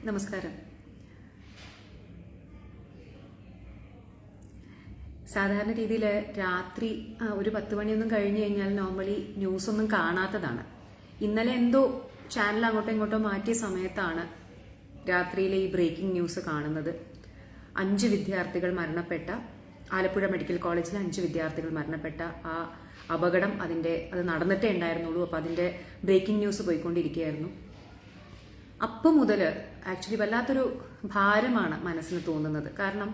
നമസ്കാരം. സാധാരണ രീതിയിൽ രാത്രി ഒരു 10 മണിയൊന്നും കഴിഞ്ഞു കഴിഞ്ഞാൽ നോർമലി ന്യൂസ് ഒന്നും കാണാത്തതാണ്. ഇന്നലെ എന്തോ ചാനൽ അങ്ങോട്ടോ ഇങ്ങോട്ടോ മാറ്റിയ സമയത്താണ് രാത്രിയിലെ ഈ ബ്രേക്കിംഗ് ന്യൂസ് കാണുന്നത്. 5 വിദ്യാർത്ഥികൾ മരണപ്പെട്ട, ആലപ്പുഴ മെഡിക്കൽ കോളേജിലെ 5 വിദ്യാർത്ഥികൾ മരണപ്പെട്ട ആ അപകടം അത് നടന്നിട്ടേ ഉണ്ടായിരുന്നുള്ളൂ. അപ്പോൾ അതിൻ്റെ ബ്രേക്കിംഗ് ന്യൂസ് പോയിക്കൊണ്ടിരിക്കുകയായിരുന്നു. അപ്പം മുതൽ ആക്ച്വലി വല്ലാത്തൊരു ഭാരമാണ് മനസ്സിന് തോന്നുന്നത്. കാരണം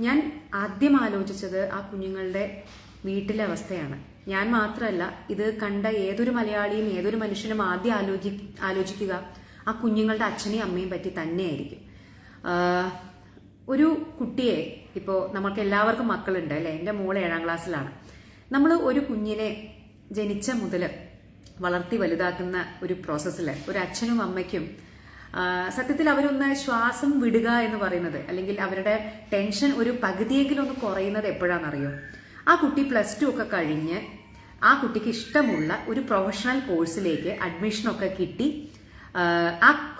ഞാൻ ആദ്യം ആലോചിച്ചത് ആ കുഞ്ഞുങ്ങളുടെ വീട്ടിലെ അവസ്ഥയാണ്. ഞാൻ മാത്രമല്ല, ഇത് കണ്ട ഏതൊരു മലയാളിയും ഏതൊരു മനുഷ്യനും ആദ്യം ആലോചിക്കുക ആ കുഞ്ഞുങ്ങളുടെ അച്ഛനെയും അമ്മയും പറ്റി തന്നെയായിരിക്കും. ഒരു കുട്ടിയെ, ഇപ്പോൾ നമുക്ക് എല്ലാവർക്കും മക്കളുണ്ട് അല്ലേ? എൻ്റെ മോള് 7ാം ക്ലാസ്സിലാണ്. നമ്മൾ ഒരു കുഞ്ഞിനെ ജനിച്ച മുതൽ വളർത്തി വലുതാക്കുന്ന ഒരു പ്രോസസ്സിൽ ഒരു അച്ഛനും അമ്മയ്ക്കും സത്യത്തിൽ അവരൊന്ന് ശ്വാസം വിടുക എന്ന് പറയുന്നത്, അല്ലെങ്കിൽ അവരുടെ ടെൻഷൻ ഒരു പകുതിയെങ്കിലും ഒന്ന് കുറയുന്നത് എപ്പോഴാണെന്നറിയോ? ആ കുട്ടി +2 ഒക്കെ കഴിഞ്ഞ് ആ കുട്ടിക്ക് ഇഷ്ടമുള്ള ഒരു പ്രൊഫഷണൽ കോഴ്സിലേക്ക് അഡ്മിഷനൊക്കെ കിട്ടി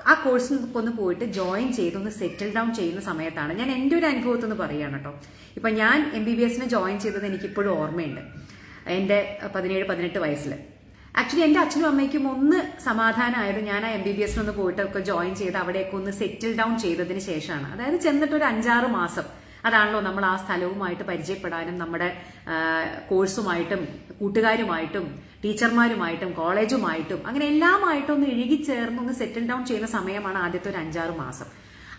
ആ കോഴ്സിൽ ഒന്ന് പോയിട്ട് ജോയിൻ ചെയ്തൊന്ന് സെറ്റിൽ ഡൗൺ ചെയ്യുന്ന സമയത്താണ്. ഞാൻ എൻ്റെ ഒരു അനുഭവത്തിൽ നിന്ന് പറയുകയാണ് കേട്ടോ. ഇപ്പം ഞാൻ MBBSന് ജോയിൻ ചെയ്തത് എനിക്കിപ്പോഴും ഓർമ്മയുണ്ട്. എൻ്റെ 17-18 വയസ്സിൽ ആക്ച്വലി എൻ്റെ അച്ഛനും അമ്മയ്ക്കും ഒന്ന് സമാധാനമായത് ഞാൻ ആ MBBSനൊന്ന് പോയിട്ടൊക്കെ ജോയിൻ ചെയ്ത് അവിടെയൊക്കെ ഒന്ന് സെറ്റിൽ ഡൗൺ ചെയ്തതിന് ശേഷമാണ്. അതായത് ചെന്നിട്ട് ഒരു 5-6 മാസം അതാണല്ലോ നമ്മൾ ആ സ്ഥലവുമായിട്ട് പരിചയപ്പെടാനും നമ്മുടെ കോഴ്സുമായിട്ടും കൂട്ടുകാരുമായിട്ടും ടീച്ചർമാരുമായിട്ടും കോളേജുമായിട്ടും അങ്ങനെ എല്ലാമായിട്ടും ഒന്ന് ഇഴുകിച്ചേർന്ന് ഒന്ന് സെറ്റിൽ ഡൗൺ ചെയ്യുന്ന സമയമാണ് ആദ്യത്തെ ഒരു 5-6 മാസം.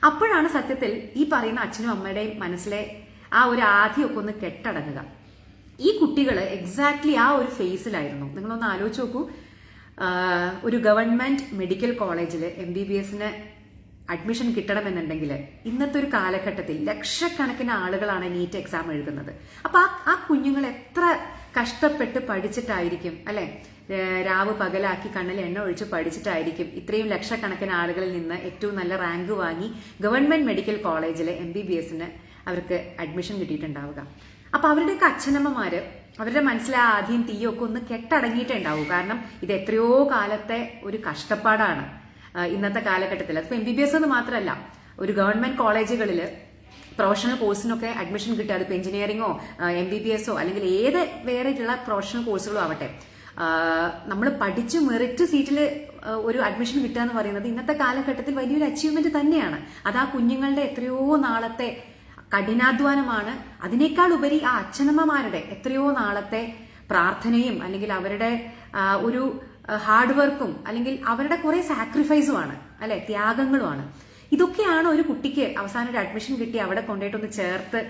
അപ്പോഴാണ് സത്യത്തിൽ ഈ പറയുന്ന അച്ഛനും അമ്മയുടെയും മനസ്സിലെ ആ ഒരു ആദ്യമൊക്കെ ഒന്ന് കെട്ടടങ്ങുക. ഈ കുട്ടികൾ എക്സാക്ട്ലി ആ ഒരു ഫേസിലായിരുന്നു. നിങ്ങളൊന്ന് ആലോചിച്ച് നോക്കൂ. ഒരു ഗവൺമെന്റ് മെഡിക്കൽ കോളേജിൽ MBBSന് അഡ്മിഷൻ കിട്ടണമെന്നുണ്ടെങ്കിൽ ഇന്നത്തെ ഒരു കാലഘട്ടത്തിൽ ലക്ഷക്കണക്കിന് ആളുകളാണ് നീറ്റ് എക്സാം എഴുതുന്നത്. അപ്പൊ ആ കുഞ്ഞുങ്ങൾ എത്ര കഷ്ടപ്പെട്ട് പഠിച്ചിട്ടായിരിക്കും അല്ലെ? രാവ് പകലാക്കി കണ്ണിൽ എണ്ണ ഒഴിച്ച് പഠിച്ചിട്ടായിരിക്കും ഇത്രയും ലക്ഷക്കണക്കിന് ആളുകളിൽ നിന്ന് ഏറ്റവും നല്ല റാങ്ക് വാങ്ങി ഗവൺമെന്റ് മെഡിക്കൽ കോളേജിലെ MBBSന് അവർക്ക് അഡ്മിഷൻ കിട്ടിയിട്ടുണ്ടാവുക. അപ്പൊ അവരുടെയൊക്കെ അച്ഛനമ്മമാര് അവരുടെ മനസ്സിലെ ആദ്യം തീയൊക്കെ ഒന്ന് കെട്ടടങ്ങിയിട്ടുണ്ടാവും. കാരണം ഇത് എത്രയോ കാലത്തെ ഒരു കഷ്ടപ്പാടാണ് ഇന്നത്തെ കാലഘട്ടത്തിൽ. അതിപ്പോ MBBS എന്ന് മാത്രമല്ല, ഒരു ഗവൺമെന്റ് കോളേജുകളിൽ പ്രൊഫഷണൽ കോഴ്സിനൊക്കെ അഡ്മിഷൻ കിട്ടുക, അതിപ്പോ എഞ്ചിനീയറിംഗോ MBBSോ അല്ലെങ്കിൽ ഏത് വേറെയുള്ള പ്രൊഫഷണൽ കോഴ്സുകളോ ആവട്ടെ, നമ്മൾ പഠിച്ച് മെറിറ്റ് സീറ്റിൽ ഒരു അഡ്മിഷൻ കിട്ടുക എന്ന് പറയുന്നത് ഇന്നത്തെ കാലഘട്ടത്തിൽ വലിയൊരു അച്ചീവ്മെന്റ് തന്നെയാണ്. അത് ആ കുഞ്ഞുങ്ങളുടെ എത്രയോ നാളത്തെ കഠിനാധ്വാനമാണ്. അതിനേക്കാൾ ഉപരി ആ അച്ഛനമ്മമാരുടെ എത്രയോ നാളത്തെ പ്രാർത്ഥനയും അല്ലെങ്കിൽ അവരുടെ ഒരു ഹാർഡ് വർക്കും അല്ലെങ്കിൽ അവരുടെ കുറെ സാക്രിഫൈസുമാണ് അല്ലെ, ത്യാഗങ്ങളുമാണ്. ഇതൊക്കെയാണ് ഒരു കുട്ടിക്ക് അവസാനം ഒരു അഡ്മിഷൻ കിട്ടി അവിടെ കൊണ്ടുപോയിട്ടൊന്ന് ചേർത്ത്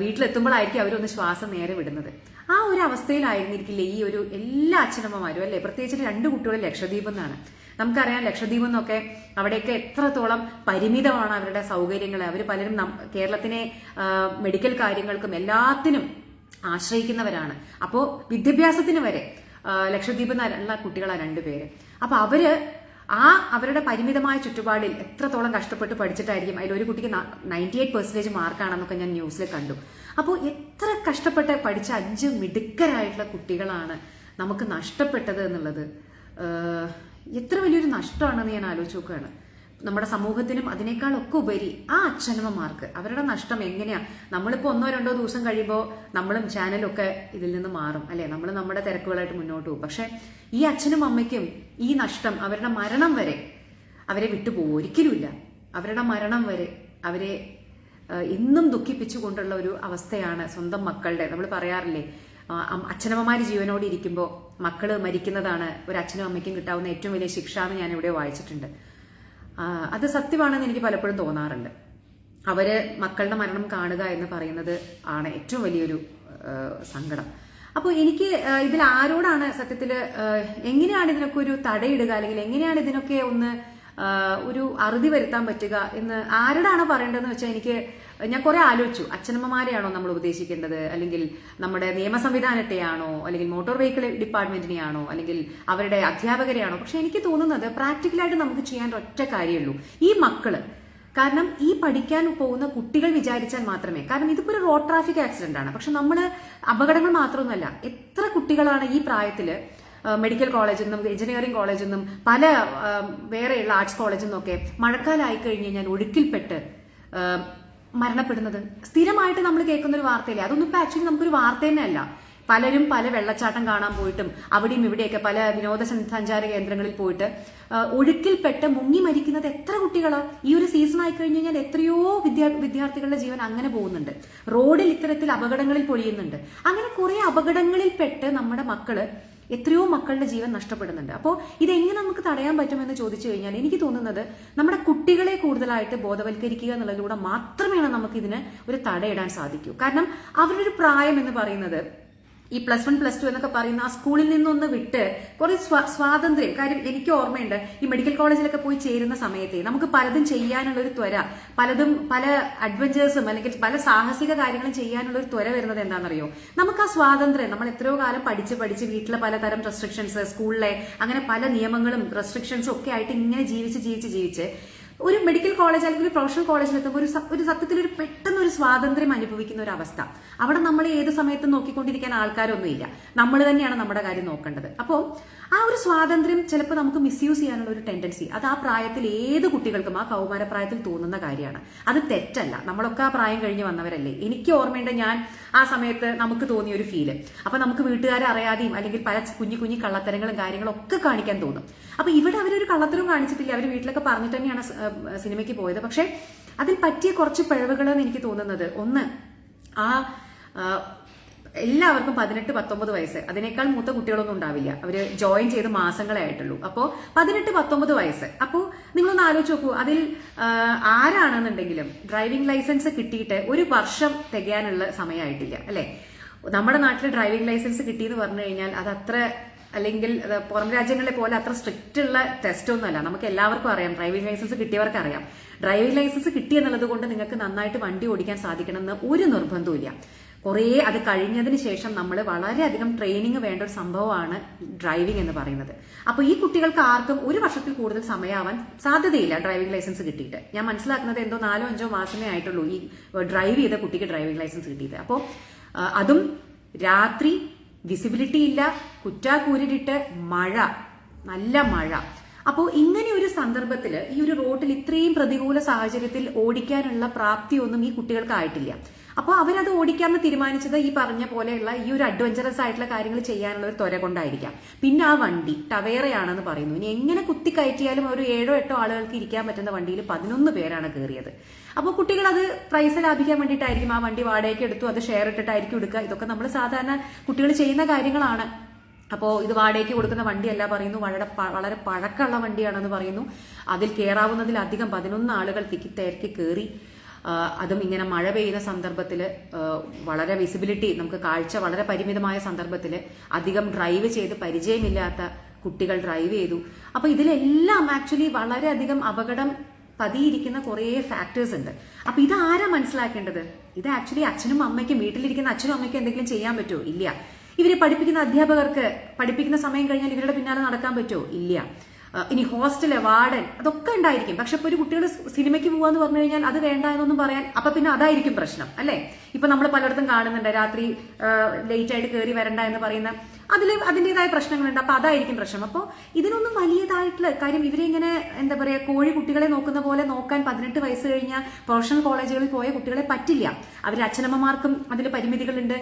വീട്ടിലെത്തുമ്പോഴായിരിക്കും അവരൊന്ന് ശ്വാസം നേരെ വിടുന്നത്. ആ ഒരു അവസ്ഥയിലായിരുന്നിരിക്കില്ലേ ഈ ഒരു എല്ലാ അച്ഛനമ്മമാരും അല്ലെ? പ്രത്യേകിച്ച് 2 കുട്ടികൾ ലക്ഷദ്വീപ് എന്നാണ്. നമുക്കറിയാം ലക്ഷദ്വീപ് എന്നൊക്കെ അവിടെയൊക്കെ എത്രത്തോളം പരിമിതമാണ് അവരുടെ സൗകര്യങ്ങൾ. അവർ പലരും കേരളത്തിനെ മെഡിക്കൽ കാര്യങ്ങൾക്കും എല്ലാത്തിനും ആശ്രയിക്കുന്നവരാണ്. അപ്പോൾ വിദ്യാഭ്യാസത്തിന് വരെ ലക്ഷദ്വീപ് എന്നുള്ള കുട്ടികളാണ് 2 പേര്. അപ്പൊ അവരുടെ പരിമിതമായ ചുറ്റുപാടിൽ എത്രത്തോളം കഷ്ടപ്പെട്ട് പഠിച്ചിട്ടായിരിക്കും. അതിലൊരു കുട്ടിക്ക് 98% മാർക്കാണെന്നൊക്കെ ഞാൻ ന്യൂസിൽ കണ്ടു. അപ്പോൾ എത്ര കഷ്ടപ്പെട്ട് പഠിച്ച 5 മിടുക്കരായിട്ടുള്ള കുട്ടികളാണ് നമുക്ക് നഷ്ടപ്പെട്ടത് എന്നുള്ളത് എത്ര വലിയൊരു നഷ്ടമാണെന്ന് ഞാൻ ആലോചിച്ച് നോക്കുകയാണ്. നമ്മുടെ സമൂഹത്തിനും അതിനേക്കാളൊക്കെ ഉപരി ആ അച്ഛനമ്മമാർക്ക് അവരുടെ നഷ്ടം എങ്ങനെയാ? നമ്മളിപ്പോൾ 1-2 ദിവസം കഴിയുമ്പോൾ നമ്മളും ചാനലൊക്കെ ഇതിൽ നിന്ന് മാറും അല്ലെ? നമ്മൾ നമ്മുടെ തിരക്കുകളായിട്ട് മുന്നോട്ട് പോകും. പക്ഷെ ഈ അച്ഛനും അമ്മയ്ക്കും ഈ നഷ്ടം അവരുടെ മരണം വരെ അവരെ വിട്ടുപോകും, ഒരിക്കലുമില്ല. അവരുടെ മരണം വരെ അവരെ എന്നും ദുഃഖിപ്പിച്ചുകൊണ്ടുള്ള ഒരു അവസ്ഥയാണ് സ്വന്തം മക്കളുടെ. നമ്മൾ പറയാറില്ലേ, അച്ഛനമ്മമാര് ജീവനോട് ഇരിക്കുമ്പോൾ മക്കള് മരിക്കുന്നതാണ് ഒരു അച്ഛനും അമ്മയ്ക്കും കിട്ടാവുന്ന ഏറ്റവും വലിയ ശിക്ഷ എന്ന് ഞാൻ ഇവിടെ വായിച്ചിട്ടുണ്ട്. അത് സത്യമാണെന്ന് എനിക്ക് പലപ്പോഴും തോന്നാറുണ്ട്. അവര് മക്കളുടെ മരണം കാണുക എന്ന് പറയുന്നത് ആണ് ഏറ്റവും വലിയൊരു സങ്കടം. അപ്പോൾ എനിക്ക് ഇതിൽ ആരോടാണ് സത്യത്തിൽ എങ്ങനെയാണ് ഇതിനൊക്കെ ഒരു തടയിടുക, അല്ലെങ്കിൽ എങ്ങനെയാണ് ഇതിനൊക്കെ ഒന്ന് ഒരു അറുതി വരുത്താൻ പറ്റുക എന്ന് ആരോടാണ് പറയേണ്ടതെന്ന് വെച്ചാൽ ഞാൻ കുറെ ആലോചിച്ചു. അച്ഛനമ്മമാരെയാണോ നമ്മൾ ഉപദേശിക്കേണ്ടത്, അല്ലെങ്കിൽ നമ്മുടെ നിയമ സംവിധാനത്തെയാണോ, അല്ലെങ്കിൽ മോട്ടോർ വെഹിക്കിൾ ഡിപ്പാർട്ട്മെന്റിനെയാണോ, അല്ലെങ്കിൽ അവരുടെ അധ്യാപകരെയാണോ? പക്ഷെ എനിക്ക് തോന്നുന്നത് പ്രാക്ടിക്കലായിട്ട് നമുക്ക് ചെയ്യാൻ ഒറ്റ കാര്യമുള്ളൂ, ഈ മക്കള്. കാരണം ഈ പഠിക്കാൻ പോകുന്ന കുട്ടികൾ വിചാരിച്ചാൽ മാത്രമേ, കാരണം ഇതിപ്പോ ഒരു റോഡ് ട്രാഫിക് ആക്സിഡന്റ് ആണ്, പക്ഷെ നമ്മള് അപകടങ്ങൾ മാത്രമൊന്നുമല്ല, എത്ര കുട്ടികളാണ് ഈ പ്രായത്തില് മെഡിക്കൽ കോളേജിൽ നിന്നും എഞ്ചിനീയറിംഗ് കോളേജിൽ നിന്നും പല വേറെയുള്ള ആർട്സ് കോളേജിൽ നിന്നൊക്കെ മഴക്കാലമായി കഴിഞ്ഞ് കഴിഞ്ഞാൽ ഒഴുക്കിൽപ്പെട്ട് മരണപ്പെടുന്നത് സ്ഥിരമായിട്ട് നമ്മൾ കേൾക്കുന്ന ഒരു വാർത്തയില്ലേ? അതൊന്നും ഇപ്പൊ ആക്ച്വലി നമുക്കൊരു വാർത്ത തന്നെ അല്ല. പലരും പല വെള്ളച്ചാട്ടം കാണാൻ പോയിട്ടും അവിടെയും ഇവിടെയൊക്കെ പല വിനോദസഞ്ചാര കേന്ദ്രങ്ങളിൽ പോയിട്ട് ഒഴുക്കിൽപ്പെട്ട് മുങ്ങി മരിക്കുന്നത് എത്ര കുട്ടികളാ? ഈ ഒരു സീസൺ ആയി കഴിഞ്ഞു കഴിഞ്ഞാൽ എത്രയോ വിദ്യാർത്ഥികളുടെ ജീവൻ അങ്ങനെ പോകുന്നുണ്ട്. റോഡിൽ ഇത്തരത്തിൽ അപകടങ്ങളിൽ പൊഴിയുന്നുണ്ട്. അങ്ങനെ കുറെ അപകടങ്ങളിൽപ്പെട്ട് നമ്മുടെ മക്കള് എത്രയോ മക്കളുടെ ജീവൻ നഷ്ടപ്പെടുന്നുണ്ട്. അപ്പോൾ ഇതെങ്ങനെ നമുക്ക് തടയാൻ പറ്റുമെന്ന് ചോദിച്ചു കഴിഞ്ഞാൽ എനിക്ക് തോന്നുന്നത് നമ്മുടെ കുട്ടികളെ കൂടുതലായിട്ട് ബോധവൽക്കരിക്കുക എന്നുള്ളതിലൂടെ മാത്രമേ നമുക്ക് ഇതിന് ഒരു തടയിടാൻ സാധിക്കൂ. കാരണം അവരുടെ ഒരു പ്രായം എന്ന് പറയുന്നത് ഈ +1 +2 എന്നൊക്കെ പറയുന്ന ആ സ്കൂളിൽ നിന്നൊന്ന് വിട്ട് കുറെ സ്വാതന്ത്ര്യം. കാര്യം എനിക്ക് ഓർമ്മയുണ്ട്, ഈ മെഡിക്കൽ കോളേജിലൊക്കെ പോയി ചേരുന്ന സമയത്തെ നമുക്ക് പലതും ചെയ്യാനുള്ള ഒരു ത്വര, പല അഡ്വഞ്ചേഴ്സും അല്ലെങ്കിൽ പല സാഹസിക കാര്യങ്ങളും ചെയ്യാനുള്ള ഒരു ത്വര വരുന്നത് എന്താണെന്നറിയോ? നമുക്ക് ആ സ്വാതന്ത്ര്യം, നമ്മൾ എത്രയോ കാലം പഠിച്ച് വീട്ടിലെ പലതരം റെസ്ട്രിക്ഷൻസ്, സ്കൂളിലെ അങ്ങനെ പല നിയമങ്ങളും റെസ്ട്രിക്ഷൻസും ഒക്കെ ആയിട്ട് ഇങ്ങനെ ജീവിച്ച് ഒരു മെഡിക്കൽ കോളേജ് അല്ലെങ്കിൽ ഒരു പ്രൊഫഷണൽ കോളേജിൽ എത്തുമ്പോൾ ഒരു സത്യത്തിൽ ഒരു പെട്ടെന്ന് ഒരു സ്വാതന്ത്ര്യം അനുഭവിക്കുന്ന ഒരു അവസ്ഥ. അവിടെ നമ്മൾ ഏത് സമയത്തും നോക്കിക്കൊണ്ടിരിക്കാൻ ആൾക്കാരൊന്നും ഇല്ല. നമ്മൾ തന്നെയാണ് നമ്മുടെ കാര്യം നോക്കേണ്ടത്. അപ്പോൾ ആ ഒരു സ്വാതന്ത്ര്യം ചിലപ്പോൾ നമുക്ക് മിസ്യൂസ് ചെയ്യാനുള്ള ഒരു ടെൻഡൻസി അത് ആ പ്രായത്തിൽ ഏത് കുട്ടികൾക്കും ആ കൗമാര പ്രായത്തിൽ തോന്നുന്ന കാര്യമാണ്. അത് തെറ്റല്ല. നമ്മളൊക്കെ ആ പ്രായം കഴിഞ്ഞ് വന്നവരല്ലേ. എനിക്ക് ഓർമ്മയുണ്ട്, ഞാൻ ആ സമയത്ത് നമുക്ക് തോന്നിയ ഒരു ഫീല്. അപ്പൊ നമുക്ക് വീട്ടുകാരെ അറിയാതെയും അല്ലെങ്കിൽ പല കുഞ്ഞു കള്ളത്തരങ്ങളും കാര്യങ്ങളും ഒക്കെ കാണിക്കാൻ തോന്നും. അപ്പൊ ഇവിടെ അവരൊരു കള്ളത്തരവും കാണിച്ചിട്ടില്ല. അവർ വീട്ടിലൊക്കെ പറഞ്ഞിട്ട് തന്നെയാണ് സിനിമയ്ക്ക് പോയത്. പക്ഷെ അതിൽ പറ്റിയ കുറച്ച് പിഴവുകളെന്ന് എനിക്ക് തോന്നുന്നത്, ഒന്ന്, എല്ലാവർക്കും 18-19 വയസ്സ്, അതിനേക്കാൾ മൂത്ത കുട്ടികളൊന്നും ഉണ്ടാവില്ല. അവര് ജോയിൻ ചെയ്ത് മാസങ്ങളെ ആയിട്ടുള്ളൂ. അപ്പോൾ 18-19 വയസ്സ്. അപ്പോൾ നിങ്ങളൊന്ന് ആലോചിച്ച് നോക്കൂ, അതിൽ ആരാണെന്നുണ്ടെങ്കിലും ഡ്രൈവിംഗ് ലൈസൻസ് കിട്ടിയിട്ട് 1 വർഷം തികയാനുള്ള സമയമായിട്ടില്ല അല്ലെ? നമ്മുടെ നാട്ടിൽ ഡ്രൈവിംഗ് ലൈസൻസ് കിട്ടിയെന്ന് പറഞ്ഞു കഴിഞ്ഞാൽ അത് അത്ര, അല്ലെങ്കിൽ പുറം രാജ്യങ്ങളെ പോലെ അത്ര സ്ട്രിക്റ്റ് ഉള്ള ടെസ്റ്റ് ഒന്നുമല്ല. നമുക്ക് എല്ലാവർക്കും അറിയാം, ഡ്രൈവിംഗ് ലൈസൻസ് കിട്ടിയവർക്ക് അറിയാം. ഡ്രൈവിംഗ് ലൈസൻസ് കിട്ടിയെന്നുള്ളത് കൊണ്ട് നിങ്ങൾക്ക് നന്നായിട്ട് വണ്ടി ഓടിക്കാൻ സാധിക്കണമെന്ന് ഒരു നിർബന്ധവും ഇല്ല. അത് കഴിഞ്ഞതിന് ശേഷം നമ്മൾ വളരെയധികം ട്രെയിനിങ് വേണ്ട ഒരു സംഭവമാണ് ഡ്രൈവിംഗ് എന്ന് പറയുന്നത്. അപ്പോൾ ഈ കുട്ടികൾക്ക് ആർക്കും 1 വർഷത്തിൽ കൂടുതൽ സമയമാവാൻ സാധ്യതയില്ല ഡ്രൈവിംഗ് ലൈസൻസ് കിട്ടിയിട്ട്. ഞാൻ മനസ്സിലാക്കുന്നത് എന്തോ 4-5 മാസമേ ആയിട്ടുള്ളൂ ഈ ഡ്രൈവ് ചെയ്ത കുട്ടിക്ക് ഡ്രൈവിംഗ് ലൈസൻസ് കിട്ടിയിട്ട്. അപ്പോൾ അതും രാത്രി, വിസിബിലിറ്റി ഇല്ല, കുറ്റാക്കൂരിട്ട് മഴ, നല്ല മഴ. അപ്പോൾ ഇങ്ങനെ ഒരു സന്ദർഭത്തിൽ ഈ ഒരു റോഡിൽ ഇത്രയും പ്രതികൂല സാഹചര്യത്തിൽ ഓടിക്കാനുള്ള പ്രാപ്തിയൊന്നും ഈ കുട്ടികൾക്ക് ആയിട്ടില്ല. അപ്പോൾ അവരത് ഓടിക്കാമെന്ന് തീരുമാനിച്ചത് ഈ പറഞ്ഞ പോലെയുള്ള ഈ ഒരു അഡ്വഞ്ചറസ് ആയിട്ടുള്ള കാര്യങ്ങൾ ചെയ്യാനുള്ള ഒരു ത്വര കൊണ്ടായിരിക്കാം. പിന്നെ ആ വണ്ടി ടവേറയാണെന്ന് പറയുന്നു. ഇനി എങ്ങനെ കുത്തിക്കയറ്റിയാലും ഒരു 7-8 ആളുകൾക്ക് ഇരിക്കാൻ പറ്റുന്ന വണ്ടിയിൽ 11 പേരാണ് കയറിയത്. അപ്പോൾ കുട്ടികൾ അത് പൈസ ലാഭിക്കാൻ വേണ്ടിയിട്ടായിരിക്കും ആ വണ്ടി വാടകയ്ക്ക് എടുത്തു, അത് ഷെയർ ഇട്ടിട്ടായിരിക്കും എടുക്കുക. ഇതൊക്കെ നമ്മൾ സാധാരണ കുട്ടികൾ ചെയ്യുന്ന കാര്യങ്ങളാണ്. അപ്പോൾ ഇത് വാടകയ്ക്ക് കൊടുക്കുന്ന വണ്ടിയല്ല പറയുന്നു, വളരെ പഴക്കമുള്ള വണ്ടിയാണെന്ന് പറയുന്നു. അതിൽ കയറാവുന്നതിലധികം 11 ആളുകൾ തിക്കി കയറി. അതും ഇങ്ങനെ മഴ പെയ്യുന്ന സന്ദർഭത്തിൽ, വളരെ വിസിബിലിറ്റി, നമുക്ക് കാഴ്ച വളരെ പരിമിതമായ സന്ദർഭത്തിൽ അധികം ഡ്രൈവ് ചെയ്ത് പരിചയമില്ലാത്ത കുട്ടികൾ ഡ്രൈവ് ചെയ്തു. അപ്പൊ ഇതിലെല്ലാം ആക്ച്വലി വളരെയധികം അപകടം പതിയിരിക്കുന്ന കുറേ ഫാക്ടേഴ്സ് ഉണ്ട്. അപ്പൊ ഇത് ആരാ മനസ്സിലാക്കേണ്ടത്? ഇത് ആക്ച്വലി അച്ഛനും അമ്മയ്ക്കും, വീട്ടിലിരിക്കുന്ന അച്ഛനും അമ്മയ്ക്കും എന്തെങ്കിലും ചെയ്യാൻ പറ്റുമോ? ഇല്ല. ഇവരെ പഠിപ്പിക്കുന്ന അധ്യാപകർക്ക് പഠിപ്പിക്കുന്ന സമയം കഴിഞ്ഞാൽ ഇവരുടെ പിന്നാലെ നടക്കാൻ പറ്റുമോ? ഇല്ല. ഇനി ഹോസ്റ്റല്, വാർഡൻ, അതൊക്കെ ഉണ്ടായിരിക്കും. പക്ഷെ ഇപ്പൊ ഒരു കുട്ടികൾ സിനിമയ്ക്ക് പോവാന്ന് പറഞ്ഞു കഴിഞ്ഞാൽ അത് വേണ്ട എന്നൊന്നും പറയാൻ, അപ്പൊ പിന്നെ അതായിരിക്കും പ്രശ്നം അല്ലെ? ഇപ്പൊ നമ്മൾ പലയിടത്തും കാണുന്നുണ്ട്, രാത്രി ലേറ്റ് ആയിട്ട് കയറി വരണ്ട എന്ന് പറയുന്ന, അതിൻ്റെതായ പ്രശ്നങ്ങളുണ്ട്. അപ്പൊ അതായിരിക്കും പ്രശ്നം. അപ്പോൾ ഇതിനൊന്നും വലിയതായിട്ടുള്ള കാര്യം, ഇവരെ ഇങ്ങനെ എന്താ പറയാ, കോഴി കുട്ടികളെ നോക്കുന്ന പോലെ നോക്കാൻ 18 വയസ്സ് കഴിഞ്ഞ പ്രൊഫഷണൽ കോളേജുകളിൽ പോയ കുട്ടികളെ പറ്റില്ല. അവരുടെ അച്ഛനമ്മമാർക്കും അതിൽ പരിമിതികളുണ്ട്,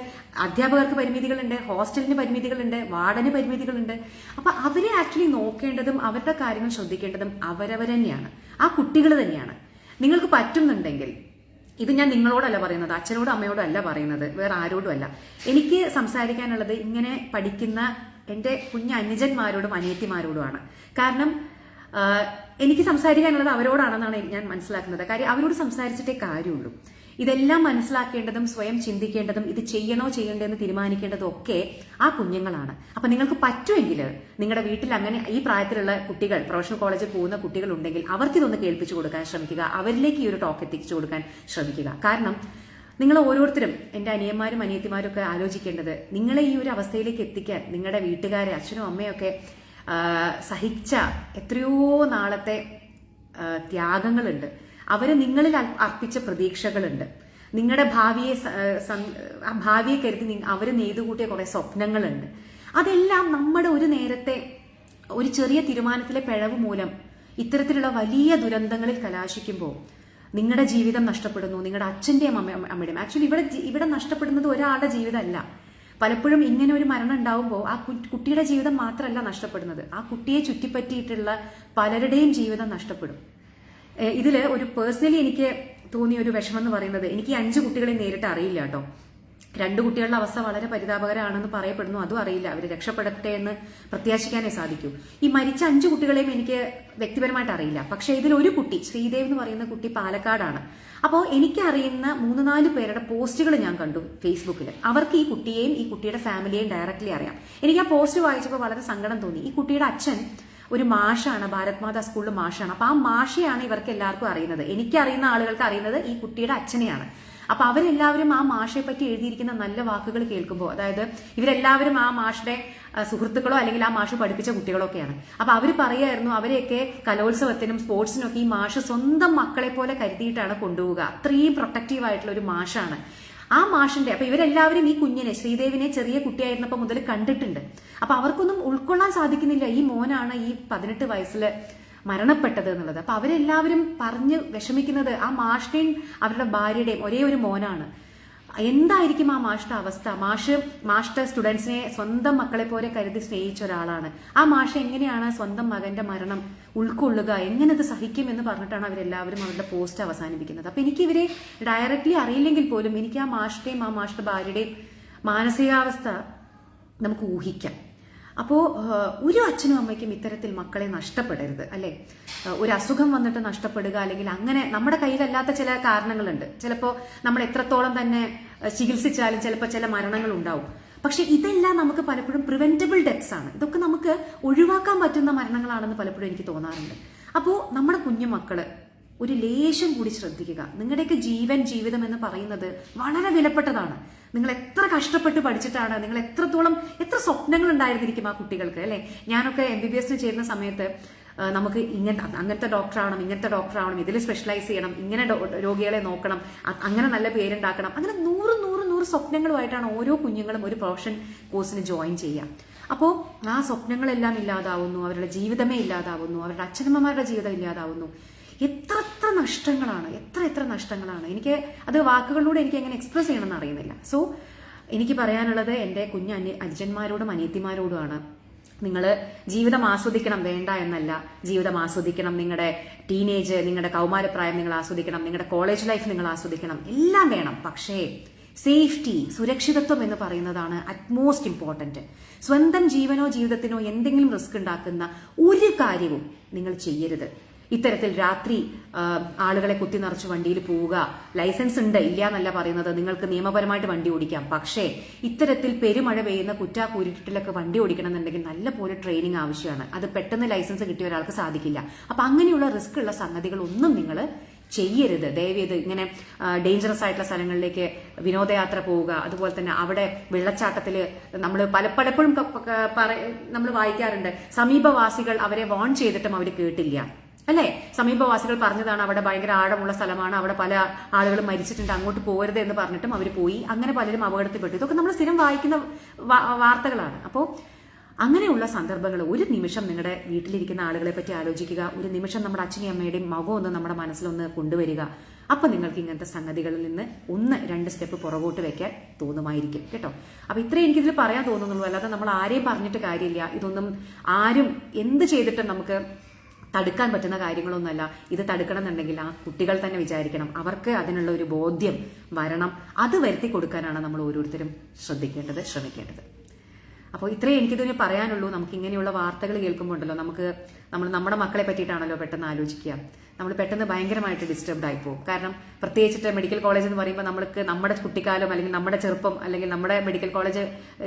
അധ്യാപകർക്ക് പരിമിതികളുണ്ട്, ഹോസ്റ്റലിന് പരിമിതികളുണ്ട്, വാർഡന് പരിമിതികളുണ്ട്. അപ്പൊ അവരെ ആക്ച്വലി നോക്കേണ്ടതും അവരുടെ കാര്യങ്ങൾ ശ്രദ്ധിക്കേണ്ടതും അവരവർ തന്നെയാണ്, ആ കുട്ടികൾ തന്നെയാണ്. നിങ്ങൾക്ക് പറ്റുന്നുണ്ടെങ്കിൽ, ഇത് ഞാൻ നിങ്ങളോടല്ല പറയുന്നത്, അച്ഛനോടും അമ്മയോടും അല്ല പറയുന്നത്, വേറെ ആരോടും അല്ല. എനിക്ക് സംസാരിക്കാനുള്ളത് ഇങ്ങനെ പഠിക്കുന്ന എൻ്റെ കുഞ്ഞ് അനുജന്മാരോടും അനിയത്തിമാരോടുമാണ്. കാരണം എനിക്ക് സംസാരിക്കാനുള്ളത് അവരോടാണെന്നാണ് ഞാൻ മനസ്സിലാക്കുന്നത്. കാര്യം അവരോട് സംസാരിച്ചിട്ടേ കാര്യമുള്ളൂ. ഇതെല്ലാം മനസ്സിലാക്കേണ്ടതും സ്വയം ചിന്തിക്കേണ്ടതും ഇത് ചെയ്യണോ ചെയ്യണ്ടേന്ന് തീരുമാനിക്കേണ്ടതും ഒക്കെ ആ കുഞ്ഞുങ്ങളാണ്. അപ്പൊ നിങ്ങൾക്ക് പറ്റുമെങ്കിൽ നിങ്ങളുടെ വീട്ടിൽ അങ്ങനെ ഈ പ്രായത്തിലുള്ള കുട്ടികൾ, പ്രൊഫഷണൽ കോളേജിൽ പോകുന്ന കുട്ടികൾ ഉണ്ടെങ്കിൽ അവർക്കിതൊന്ന് കേൾപ്പിച്ചു കൊടുക്കാൻ ശ്രമിക്കുക, അവരിലേക്ക് ഈ ഒരു ടോക്ക് എത്തിച്ചു കൊടുക്കാൻ ശ്രമിക്കുക. കാരണം നിങ്ങൾ ഓരോരുത്തരും, എൻ്റെ അനിയന്മാരും അനിയത്തിമാരും ഒക്കെ ആലോചിക്കേണ്ടത്, നിങ്ങളെ ഈ ഒരു അവസ്ഥയിലേക്ക് എത്തിക്കാൻ നിങ്ങളുടെ വീട്ടുകാരെ, അച്ഛനും അമ്മയൊക്കെ സഹിച്ച എത്രയോ നാളത്തെ ത്യാഗങ്ങളുണ്ട്. അവര് നിങ്ങളിൽ അർപ്പിച്ച പ്രതീക്ഷകളുണ്ട്. നിങ്ങളുടെ ഭാവിയെ കരുതി അവര് നെയ്തുകൂട്ടിയ കുറെ സ്വപ്നങ്ങളുണ്ട്. അതെല്ലാം നമ്മുടെ ഒരു നേരത്തെ ഒരു ചെറിയ തീരുമാനത്തിലെ പിഴവ് മൂലം ഇത്തരത്തിലുള്ള വലിയ ദുരന്തങ്ങളിൽ കലാശിക്കുമ്പോൾ നിങ്ങളുടെ ജീവിതം നഷ്ടപ്പെടുന്നു, നിങ്ങളുടെ അച്ഛൻ്റെയും അമ്മയുടെയും. ആക്ച്വലി ഇവിടെ നഷ്ടപ്പെടുന്നത് ഒരാളുടെ ജീവിതമല്ല. പലപ്പോഴും ഇങ്ങനെ ഒരു മരണം ഉണ്ടാവുമ്പോൾ ആ കുട്ടിയുടെ ജീവിതം മാത്രമല്ല നഷ്ടപ്പെടുന്നത്, ആ കുട്ടിയെ ചുറ്റിപ്പറ്റിയിട്ടുള്ള പലരുടെയും ജീവിതം നഷ്ടപ്പെടും. ഇതിൽ ഒരു പേഴ്സണലി എനിക്ക് തോന്നിയ ഒരു വിഷമം എന്ന് പറയുന്നത്, എനിക്ക് 5 കുട്ടികളെ നേരിട്ട് അറിയില്ല കേട്ടോ. 2 കുട്ടികളുടെ അവസ്ഥ വളരെ പരിതാപകരമാണെന്ന് പറയപ്പെടുന്നു, അതും അറിയില്ല. അവർ രക്ഷപ്പെടട്ടെ എന്ന് പ്രത്യാശിക്കാനേ സാധിക്കൂ. ഈ മരിച്ച 5 കുട്ടികളെയും എനിക്ക് വ്യക്തിപരമായിട്ട് അറിയില്ല. പക്ഷേ ഇതിൽ ഒരു കുട്ടി, ശ്രീദേവ് എന്ന് പറയുന്ന കുട്ടി, പാലക്കാടാണ്. അപ്പോൾ എനിക്കറിയുന്ന 3-4 പേരുടെ പോസ്റ്റുകൾ ഞാൻ കണ്ടു ഫേസ്ബുക്കിൽ. അവർക്ക് ഈ കുട്ടിയെയും ഈ കുട്ടിയുടെ ഫാമിലിയെയും ഡയറക്റ്റ്ലി അറിയാം. എനിക്ക് ആ പോസ്റ്റ് വായിച്ചപ്പോൾ വളരെ സങ്കടം തോന്നി. ഈ കുട്ടിയുടെ അച്ഛൻ ഒരു മാഷാണ്, ഭാരത് മാതാ സ്കൂളിൽ മാഷാണ്. അപ്പൊ ആ മാഷയാണ് ഇവർക്ക് എല്ലാവർക്കും അറിയുന്നത്. എനിക്കറിയുന്ന ആളുകൾക്ക് അറിയുന്നത് ഈ കുട്ടിയുടെ അച്ഛനെയാണ്. അപ്പൊ അവരെല്ലാവരും ആ മാഷയെ പറ്റി എഴുതിയിരിക്കുന്ന നല്ല വാക്കുകൾ കേൾക്കുമ്പോൾ, അതായത് ഇവരെല്ലാവരും ആ മാഷയുടെ സുഹൃത്തുക്കളോ അല്ലെങ്കിൽ ആ മാഷ് പഠിപ്പിച്ച കുട്ടികളോ ഒക്കെയാണ്. അപ്പൊ അവർ പറയായിരുന്നു, അവരെയൊക്കെ കലോത്സവത്തിനും സ്പോർട്സിനും ഒക്കെ ഈ മാഷ് സ്വന്തം മക്കളെ പോലെ കരുതിയിട്ടാണ് കൊണ്ടുപോവുക. അത്രയും പ്രൊട്ടക്റ്റീവ് ആയിട്ടുള്ള ഒരു മാഷാണ് ആ മാഷിന്റെ. അപ്പൊ ഇവരെല്ലാവരും ഈ കുഞ്ഞിനെ, ശ്രീദേവിനെ, ചെറിയ കുട്ടിയായിരുന്നപ്പോൾ മുതൽ കണ്ടിട്ടുണ്ട്. അപ്പൊ അവർക്കൊന്നും ഉൾക്കൊള്ളാൻ സാധിക്കുന്നില്ല ഈ മോനാണ് ഈ 18 വയസ്സിൽ മരണപ്പെട്ടത് എന്നുള്ളത്. അപ്പൊ അവരെല്ലാവരും പറഞ്ഞ് വിഷമിക്കുന്നത് ആ മാഷിന്റെയും അവരുടെ ഭാര്യയുടെയും ഒരേ ഒരു മോനാണ്. എന്തായിരിക്കും ആ മാഷിന്റെ അവസ്ഥ? മാഷിന്റെ സ്റ്റുഡൻസിനെ സ്വന്തം മക്കളെ പോലെ കരുതി സ്നേഹിച്ച ഒരാളാണ്. ആ മാഷ് എങ്ങനെയാണ് സ്വന്തം മകന്റെ മരണം ഉൾക്കൊള്ളുക, എങ്ങനെ ഇത് സഹിക്കും എന്ന് പറഞ്ഞിട്ടാണ് അവരെല്ലാവരും അവരുടെ പോസ്റ്റ് അവസാനിപ്പിക്കുന്നത്. അപ്പൊ എനിക്ക് ഇവരെ ഡയറക്റ്റ്ലി അറിയില്ലെങ്കിൽ പോലും എനിക്ക് ആ മാഷിന്റെയും ആ മാഷിന്റെ ഭാര്യയുടെയും മാനസികാവസ്ഥ നമുക്ക് ഊഹിക്കാം. അപ്പോൾ ഒരു അച്ഛനും അമ്മയ്ക്കും ഇത്തരത്തിൽ മക്കളെ നഷ്ടപ്പെടരുത്, അല്ലെ? ഒരു അസുഖം വന്നിട്ട് നഷ്ടപ്പെടുക, അല്ലെങ്കിൽ അങ്ങനെ നമ്മുടെ കയ്യിലല്ലാത്ത ചില കാരണങ്ങളുണ്ട്. ചിലപ്പോൾ നമ്മൾ എത്രത്തോളം തന്നെ ചികിത്സിച്ചാലും ചിലപ്പോൾ ചില മരണങ്ങൾ ഉണ്ടാവും. പക്ഷെ ഇതെല്ലാം നമുക്ക് പലപ്പോഴും പ്രിവെന്റബിൾ ഡെത്ത്സ് ആണ്. ഇതൊക്കെ നമുക്ക് ഒഴിവാക്കാൻ പറ്റുന്ന മരണങ്ങളാണെന്ന് പലപ്പോഴും എനിക്ക് തോന്നാറുണ്ട്. അപ്പോൾ നമ്മുടെ കുഞ്ഞുമക്കള് ഒരു ലേശം കൂടി ശ്രദ്ധിക്കുക. നിങ്ങളുടെയൊക്കെ ജീവിതം എന്ന് പറയുന്നത് വളരെ വിലപ്പെട്ടതാണ്. നിങ്ങൾ എത്ര കഷ്ടപ്പെട്ട് പഠിച്ചിട്ടാണ്, നിങ്ങൾ എത്ര സ്വപ്നങ്ങൾ ഉണ്ടായിരുന്നിരിക്കും ആ കുട്ടികൾക്ക്, അല്ലെ? ഞാനൊക്കെ MBBS ചേരുന്ന സമയത്ത് നമുക്ക് അങ്ങനത്തെ ഡോക്ടറാവണം, ഇങ്ങനത്തെ ഡോക്ടറാവണം, ഇതിൽ സ്പെഷ്യലൈസ് ചെയ്യണം, ഇങ്ങനെ രോഗികളെ നോക്കണം, അങ്ങനെ നല്ല പേരുണ്ടാക്കണം, അങ്ങനെ 100 സ്വപ്നങ്ങളുമായിട്ടാണ് ഓരോ കുഞ്ഞുങ്ങളും ഒരു പ്രൊഫഷൻ കോഴ്സിന് ജോയിൻ ചെയ്യുക. അപ്പോൾ ആ സ്വപ്നങ്ങളെല്ലാം ഇല്ലാതാവുന്നു, അവരുടെ ജീവിതമേ ഇല്ലാതാവുന്നു, അവരുടെ അച്ഛനമ്മമാരുടെ ജീവിതം ഇല്ലാതാവുന്നു. എത്ര നഷ്ടങ്ങളാണ്, എത്ര നഷ്ടങ്ങളാണ്. എനിക്ക് അത് വാക്കുകളിലൂടെ എനിക്ക് എങ്ങനെ എക്സ്പ്രസ് ചെയ്യണമെന്ന് അറിയുന്നില്ല. സോ എനിക്ക് പറയാനുള്ളത് എൻ്റെ കുഞ്ഞ് അനുജന്മാരോടും അനിയത്തിമാരോടുമാണ്. നിങ്ങൾ ജീവിതം ആസ്വദിക്കണം, വേണ്ട എന്നല്ല. ജീവിതം ആസ്വദിക്കണം, നിങ്ങളുടെ ടീനേജ്, നിങ്ങളുടെ കൗമാരപ്രായം നിങ്ങൾ ആസ്വദിക്കണം, നിങ്ങളുടെ കോളേജ് ലൈഫ് നിങ്ങൾ ആസ്വദിക്കണം, എല്ലാം വേണം. പക്ഷേ സേഫ്റ്റി, സുരക്ഷിതത്വം എന്ന് പറയുന്നതാണ് അറ്റ്മോസ്റ്റ് ഇമ്പോർട്ടന്റ്. സ്വന്തം ജീവനോ ജീവിതത്തിനോ എന്തെങ്കിലും റിസ്ക് ഉണ്ടാക്കുന്ന ഒരു കാര്യവും നിങ്ങൾ ചെയ്യരുത്. ഇത്തരത്തിൽ രാത്രി ആളുകളെ കുത്തി നിറച്ച് വണ്ടിയിൽ പോവുക, ലൈസൻസ് ഉണ്ട് ഇല്ല എന്നല്ല പറയുന്നത്, നിങ്ങൾക്ക് നിയമപരമായിട്ട് വണ്ടി ഓടിക്കാം. പക്ഷേ ഇത്തരത്തിൽ പെരുമഴ പെയ്യുന്ന കുറ്റാക്കൂരിട്ടിലൊക്കെ വണ്ടി ഓടിക്കണം എന്നുണ്ടെങ്കിൽ നല്ല പോലെ ട്രെയിനിങ് ആവശ്യമാണ്. അത് പെട്ടെന്ന് ലൈസൻസ് കിട്ടിയ ഒരാൾക്ക് സാധിക്കില്ല. അപ്പൊ അങ്ങനെയുള്ള റിസ്ക് ഉള്ള സംഗതികളൊന്നും നിങ്ങൾ ചെയ്യരുത്. ദയവേത് ഇങ്ങനെ ഡേഞ്ചറസ് ആയിട്ടുള്ള സ്ഥലങ്ങളിലേക്ക് വിനോദയാത്ര പോവുക, അതുപോലെ തന്നെ അവിടെ വെള്ളച്ചാട്ടത്തിൽ നമ്മൾ പലപ്പോഴും നമ്മൾ വായിക്കാറുണ്ട്, സമീപവാസികൾ അവരെ വാൺ ചെയ്തിട്ടും അവർ കേട്ടില്ല, അല്ലെ? സമീപവാസികൾ പറഞ്ഞതാണ് അവിടെ ഭയങ്കര ആഴമുള്ള സ്ഥലമാണ്, അവിടെ പല ആളുകളും മരിച്ചിട്ടുണ്ട്, അങ്ങോട്ട് പോകരുത് എന്ന് പറഞ്ഞിട്ടും അവർ പോയി. അങ്ങനെ പലരും അപകടത്തിൽപ്പെട്ടു. ഇതൊക്കെ നമ്മൾ സ്ഥിരം വായിക്കുന്ന വാർത്തകളാണ്. അപ്പോൾ അങ്ങനെയുള്ള സന്ദർഭങ്ങൾ ഒരു നിമിഷം നിങ്ങളുടെ വീട്ടിലിരിക്കുന്ന ആളുകളെ പറ്റി ആലോചിക്കുക. ഒരു നിമിഷം നമ്മുടെ അച്ഛനെയും അമ്മയുടെയും മുഖം ഒന്ന് നമ്മുടെ മനസ്സിലൊന്ന് കൊണ്ടുവരിക. അപ്പൊ നിങ്ങൾക്ക് ഇങ്ങനത്തെ സംഗതികളിൽ നിന്ന് 1-2 സ്റ്റെപ്പ് പുറകോട്ട് വെക്കാൻ തോന്നുമായിരിക്കും കേട്ടോ. അപ്പൊ ഇത്രയും എനിക്കിതിൽ പറയാൻ തോന്നുന്നുള്ളൂ. അല്ലാതെ നമ്മൾ ആരെയും പറഞ്ഞിട്ട് കാര്യമില്ല. ഇതൊന്നും ആരും എന്ത് ചെയ്തിട്ടും നമുക്ക് തടുക്കാൻ പറ്റുന്ന കാര്യങ്ങളൊന്നുമല്ല. ഇത് തടുക്കണം എന്നുണ്ടെങ്കിൽ ആ കുട്ടികൾ തന്നെ വിചാരിക്കണം, അവർക്ക് അതിനുള്ള ഒരു ബോധ്യം വരണം. അത് വരുത്തി കൊടുക്കാനാണ് നമ്മൾ ഓരോരുത്തരും ശ്രമിക്കേണ്ടത്. അപ്പോൾ ഇത്രയും എനിക്കിതിന് പറയാനുള്ളൂ. നമുക്ക് ഇങ്ങനെയുള്ള വാർത്തകൾ കേൾക്കുമ്പോൾ ഉണ്ടല്ലോ, നമ്മൾ നമ്മുടെ മക്കളെ പറ്റിയിട്ടാണല്ലോ പെട്ടെന്ന് ആലോചിക്കുക. നമ്മൾ പെട്ടെന്ന് ഭയങ്കരമായിട്ട് ഡിസ്റ്റർബ്ഡ് ആയിപ്പോകും. കാരണം പ്രത്യേകിച്ചിട്ട് മെഡിക്കൽ കോളേജ് എന്ന് പറയുമ്പോൾ നമ്മൾക്ക് നമ്മുടെ കുട്ടിക്കാലം അല്ലെങ്കിൽ നമ്മുടെ ചെറുപ്പം അല്ലെങ്കിൽ നമ്മുടെ മെഡിക്കൽ കോളേജ്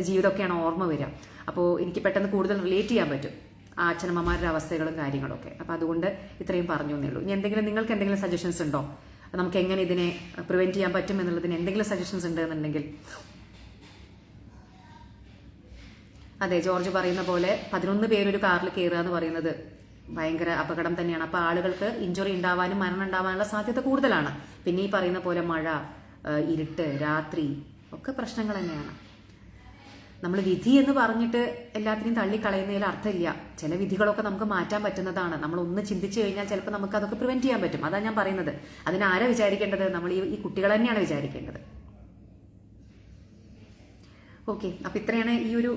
ജീവിതമൊക്കെയാണ് ഓർമ്മ വരിക. അപ്പോൾ എനിക്ക് പെട്ടെന്ന് കൂടുതൽ റിലേറ്റ് ചെയ്യാൻ പറ്റും ആ അച്ഛനമ്മമാരുടെ അവസ്ഥകളും കാര്യങ്ങളൊക്കെ. അപ്പോൾ അതുകൊണ്ട് ഇത്രയും പറഞ്ഞു എന്നേ ഉള്ളൂ. ഇനി നിങ്ങൾക്ക് എന്തെങ്കിലും സജഷൻസ് ഉണ്ടോ, നമുക്ക് എങ്ങനെ ഇതിനെ പ്രിവെന്റ് ചെയ്യാൻ പറ്റും എന്നുള്ളതിന് എന്തെങ്കിലും സജഷൻസ് ഉണ്ടെന്നുണ്ടെങ്കിൽ? അതെ, ജോർജ് പറയുന്ന പോലെ 11 പേരൊരു കാറിൽ കയറുക എന്ന് പറയുന്നത് ഭയങ്കര അപകടം തന്നെയാണ്. അപ്പോൾ ആളുകൾക്ക് ഇഞ്ചുറി ഉണ്ടാവാനും മരണം ഉണ്ടാവാനുള്ള സാധ്യത കൂടുതലാണ്. പിന്നെ ഈ പറയുന്ന പോലെ മഴ, ഇരുട്ട്, രാത്രി ഒക്കെ പ്രശ്നങ്ങൾ തന്നെയാണ്. നമ്മൾ വിധി എന്ന് പറഞ്ഞിട്ട് എല്ലാത്തിനെയും തള്ളിക്കളയുന്നതിൽ അർത്ഥമില്ല. ചില വിധികളൊക്കെ നമുക്ക് മാറ്റാൻ പറ്റുന്നതാണ്. നമ്മൾ ഒന്ന് ചിന്തിച്ചു കഴിഞ്ഞാൽ ചിലപ്പോൾ നമുക്ക് അതൊക്കെ പ്രിവെന്റ് ചെയ്യാൻ പറ്റും. അതാണ് ഞാൻ പറയുന്നത്. അതിനാരാ വിചാരിക്കേണ്ടത്? നമ്മൾ ഈ കുട്ടികൾ തന്നെയാണ് വിചാരിക്കേണ്ടത്. ഓക്കെ, അപ്പൊ ഇത്രയാണ് ഈ ഒരു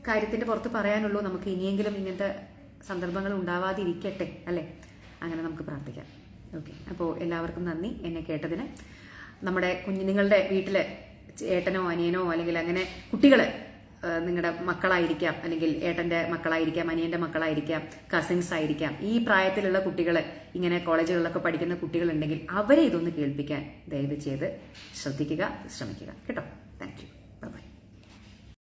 കാര്യത്തിന്റെ പുറത്ത് പറയാനുള്ളൂ. നമുക്ക് ഇനിയെങ്കിലും ഇങ്ങനത്തെ സന്ദർഭങ്ങൾ ഉണ്ടാവാതിരിക്കട്ടെ, അല്ലേ? അങ്ങനെ നമുക്ക് പ്രാർത്ഥിക്കാം. ഓക്കെ, അപ്പോൾ എല്ലാവർക്കും നന്ദി എന്നെ കേട്ടതിന്. നമ്മുടെ നിങ്ങളുടെ വീട്ടിലെ ഏട്ടനോ അനിയനോ അല്ലെങ്കിൽ അങ്ങനെ കുട്ടികൾ നിങ്ങളുടെ മക്കളായിരിക്കാം, അല്ലെങ്കിൽ ഏട്ടന്റെ മക്കളായിരിക്കാം, അനിയന്റെ മക്കളായിരിക്കാം, കസിൻസ് ആയിരിക്കാം. ഈ പ്രായത്തിലുള്ള കുട്ടികൾ, ഇങ്ങനെ കോളേജുകളിലൊക്കെ പഠിക്കുന്ന കുട്ടികളുണ്ടെങ്കിൽ അവരെ ഇതൊന്ന് കേൾപ്പിക്കാൻ ദയവ് ചെയ്ത് ശ്രദ്ധിക്കുക, ശ്രമിക്കുക കേട്ടോ. Thank you.